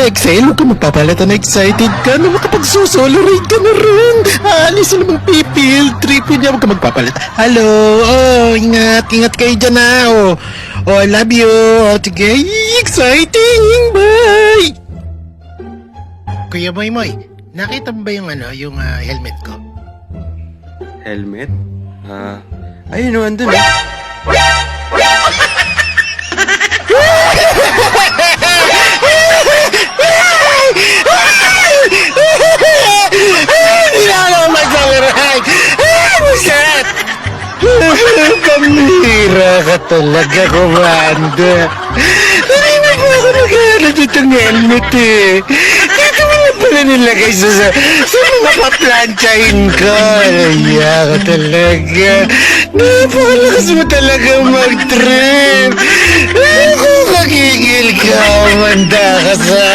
mag-excel, huwag ka magpapalata na excited ka na makapag-solo ride ka na rin. Alis na namang pipil, trip niya, huwag ka magpapalata. Hello, ingat kayo dyan na, I love you. Sige, exciting, bye! Kuya Moy, nakita mo ba yung helmet ko? Helmet? Ayun o, andun eh. Hindi na ako mag-solo-ride! Buset! Pamira ka talaga, Commander. Narinig mo ako nag-aaral itong helmet eh. Dito mo na pala nilagay sa mga paplantsahin ko. Naya ka talaga. Napakalakas mo talaga mag-trip. Ako kagigil ka, manda ka sa